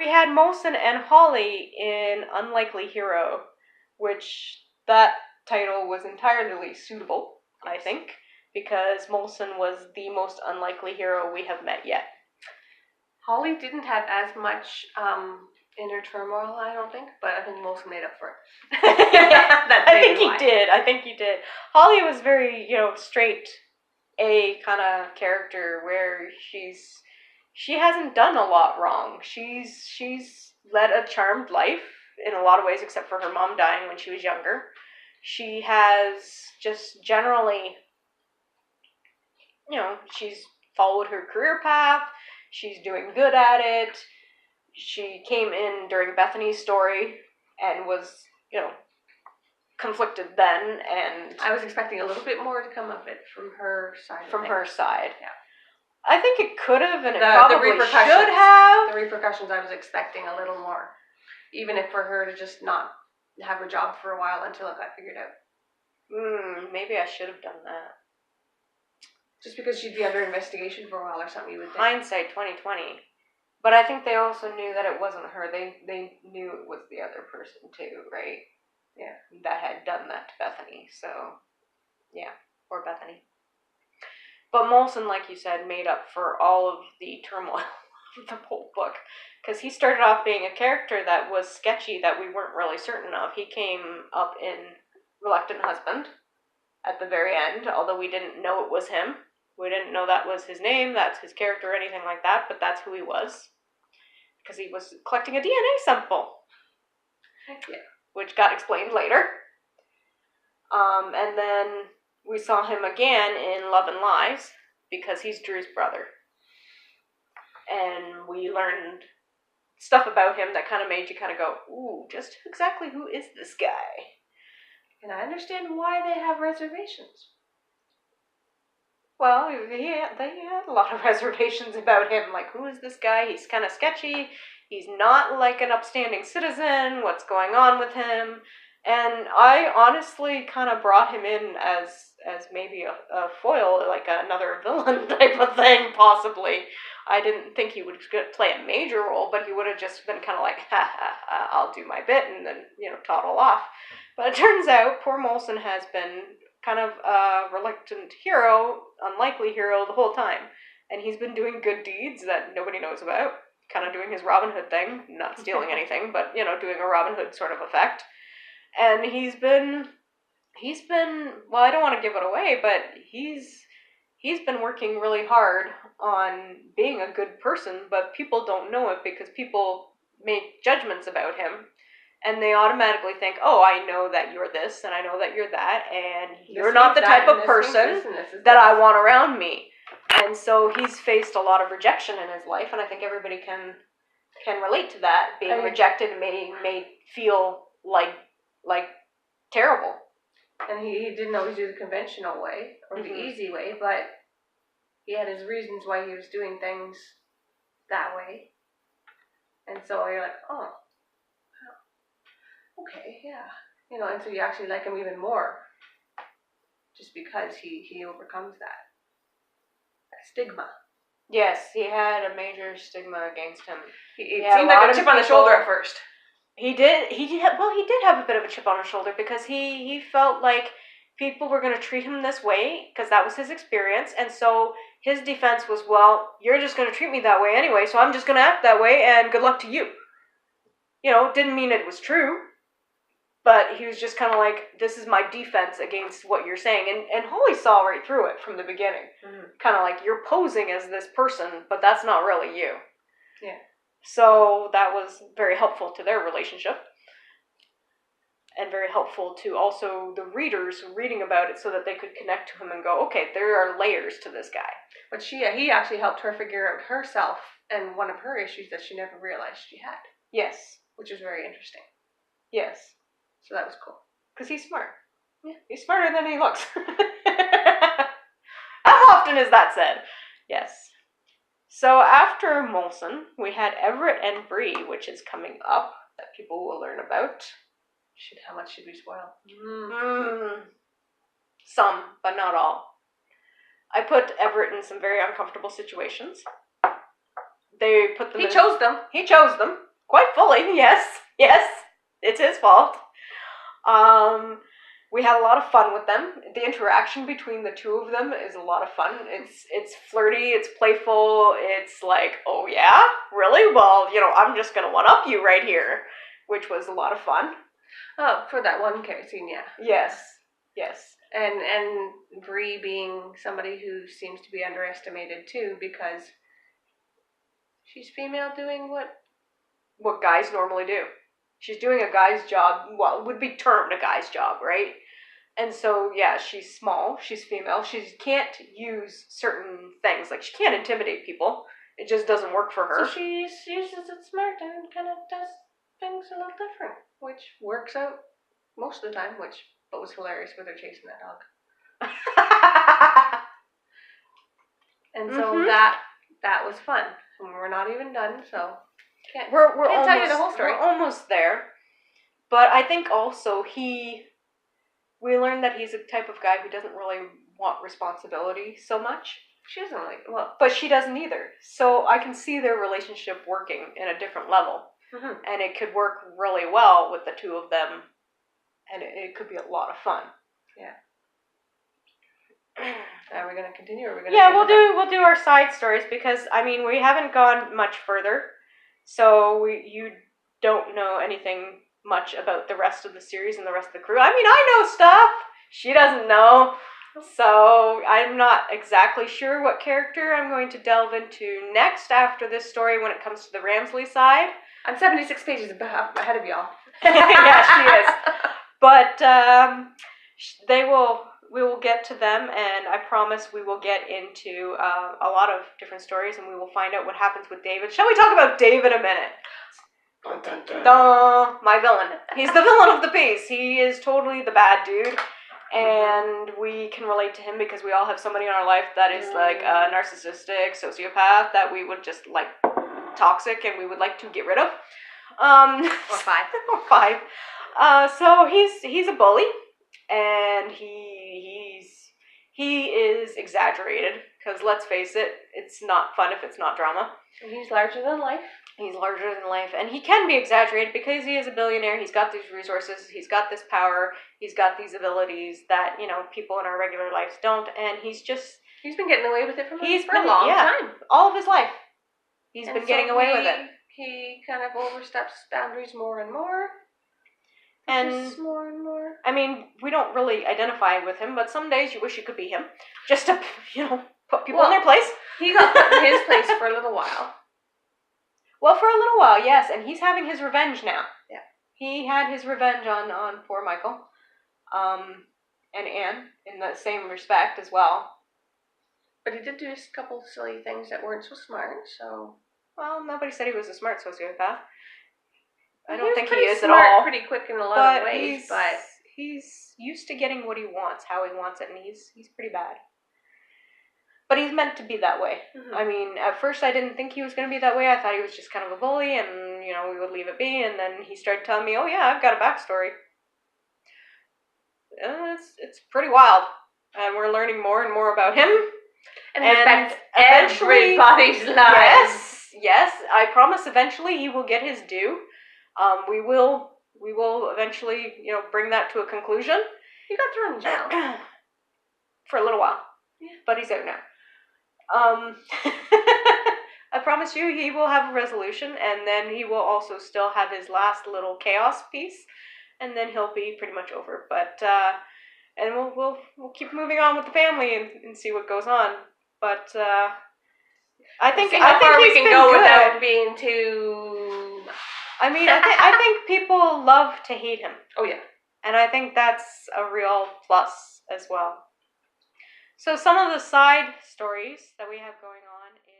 We had Molson and Holly in Unlikely Hero, which that title was entirely suitable, I think, because Molson was the most unlikely hero we have met yet. Holly didn't have as much inner turmoil, I don't think, but I think Molson made up for it. I think he did. Holly was very, straight A kind of character where she hasn't done a lot wrong. She's led a charmed life in a lot of ways, except for her mom dying when she was younger. She has just generally, she's followed her career path. She's doing good at it. She came in during Bethany's story and was, conflicted then, and I was expecting a little bit more to come of it from her side. Yeah. I think it could have, and it probably should have. The repercussions, I was expecting a little more. Even if for her to just not have her job for a while until it got figured out. Maybe I should have done that. Just because she'd be under investigation for a while or something, you would think. Hindsight 2020. But I think they also knew that it wasn't her. They knew it was the other person too, right? Yeah. That had done that to Bethany. So, yeah. Or Bethany. But Molson, like you said, made up for all of the turmoil of the whole book. Because he started off being a character that was sketchy, that we weren't really certain of. He came up in Reluctant Husband at the very end, although we didn't know it was him. We didn't know that was his name, that's his character, or anything like that, but that's who he was. Because he was collecting a DNA sample. Heck yeah. Which got explained later. And then we saw him again in Love and Lies, because he's Drew's brother. And we learned stuff about him that kind of made you kind of go, ooh, just exactly who is this guy? And I understand why they have reservations. Well, they had a lot of reservations about him. Like, who is this guy? He's kind of sketchy. He's not like an upstanding citizen. What's going on with him? And I honestly kind of brought him in as maybe a foil, like another villain type of thing, possibly. I didn't think he would play a major role, but he would have just been kind of like, I'll do my bit, and then, toddle off. But it turns out poor Molson has been kind of a reluctant hero, unlikely hero the whole time. And he's been doing good deeds that nobody knows about. Kind of doing his Robin Hood thing, not stealing anything, but, doing a Robin Hood sort of effect. And he's been, well, I don't want to give it away, but he's been working really hard on being a good person, but people don't know it because people make judgments about him. And they automatically think, oh, I know that you're this, and I know that you're that, and you're not the type of person that I want around me. And so he's faced a lot of rejection in his life, and I think everybody can relate to that, being rejected and being made feel like terrible. And he didn't always do the conventional way, or the easy way, but he had his reasons why he was doing things that way. And so you're like, oh, okay, yeah. And so you actually like him even more, just because he overcomes that stigma. Yes, he had a major stigma against him. It seemed like a chip on the shoulder at first. He did have a bit of a chip on his shoulder because he felt like people were going to treat him this way because that was his experience, and so his defense was, well, you're just going to treat me that way anyway, so I'm just going to act that way, and good luck to you. Didn't mean it was true, but he was just kind of like, this is my defense against what you're saying, and Holly saw right through it from the beginning. Kind of like, you're posing as this person, but that's not really you. Yeah. So that was very helpful to their relationship. And very helpful to also the readers reading about it so that they could connect to him and go, okay, there are layers to this guy. But he actually helped her figure out herself and one of her issues that she never realized she had. Yes. Which was very interesting. Yes. So that was cool. Because he's smart. Yeah, he's smarter than he looks. How often is that said? Yes. So after Molson, we had Everett and Bree, which is coming up, that people will learn about. How much should we spoil? Some, but not all. I put Everett in some very uncomfortable situations. He chose them. quite fully. Yes, it's his fault. We had a lot of fun with them. The interaction between the two of them is a lot of fun. It's flirty, it's playful, it's like, oh yeah? Really? Well, I'm just gonna one up you right here. Which was a lot of fun. Oh, for that one care scene, yeah. Yes. And Bree being somebody who seems to be underestimated too, because she's female doing what guys normally do. She's doing a guy's job, well, it would be termed a guy's job, right? And so, yeah, she's small, she's female, she can't use certain things, like she can't intimidate people. It just doesn't work for her. So she uses it smart and kind of does things a little different, which works out most of the time, which was hilarious with her chasing that dog. And so that was fun. And we're not even done, so can't tell you the whole story. We're almost there. But I think also we learned that he's a type of guy who doesn't really want responsibility so much. She doesn't but she doesn't either. So I can see their relationship working in a different level. Mm-hmm. And it could work really well with the two of them. And it could be a lot of fun. Yeah. Are we going to continue, or are we going to? Yeah, we'll do our side stories, because we haven't gone much further, so you don't know anything much about the rest of the series and the rest of the crew. I know stuff. She doesn't know, so I'm not exactly sure what character I'm going to delve into next after this story when it comes to the Ramsley side. I'm 76 pages ahead of y'all. Yeah, she is. But we will get to them, and I promise we will get into a lot of different stories, and we will find out what happens with David. Shall we talk about David a minute? Dun, dun, dun. My villain. He's the villain of the piece. He is totally the bad dude, and we can relate to him because we all have somebody in our life that is like a narcissistic sociopath that we would just like toxic, and we would like to get rid of. Or five. So he's a bully, and he is exaggerated, because let's face it, it's not fun if it's not drama. And he's larger than life. He's larger than life, and he can be exaggerated because he is a billionaire. He's got these resources, he's got this power, he's got these abilities that, people in our regular lives don't, and he's been getting away with it for a long time. All of his life. He's been getting away with it. He kind of oversteps boundaries more and more. And more and more. We don't really identify with him, but some days you wish you could be him. Just to, put people in their place. He got put in his place for a little while. Well, for a little while, yes, and he's having his revenge now. Yeah. He had his revenge on poor Michael. And Anne, in the same respect as well. But he did do a couple silly things that weren't so smart, so... Well, nobody said he was a smart sociopath. I don't think he is smart, at all. Pretty quick in a lot of ways, but he's used to getting what he wants, how he wants it, and he's pretty bad. But he's meant to be that way. Mm-hmm. At first I didn't think he was going to be that way. I thought he was just kind of a bully, and we would leave it be. And then he started telling me, "Oh yeah, I've got a backstory." It's pretty wild, and we're learning more and more about him. And it affects everybody's lives. Yes. I promise. Eventually, he will get his due. We will eventually, bring that to a conclusion. He got thrown in jail for a little while, yeah. But he's out now. I promise you, he will have a resolution, and then he will also still have his last little chaos piece, and then he'll be pretty much over. But and we'll keep moving on with the family and see what goes on. But I think how far we can go good. Without being too. I think people love to hate him. Oh yeah, and I think that's a real plus as well. So some of the side stories that we have going on is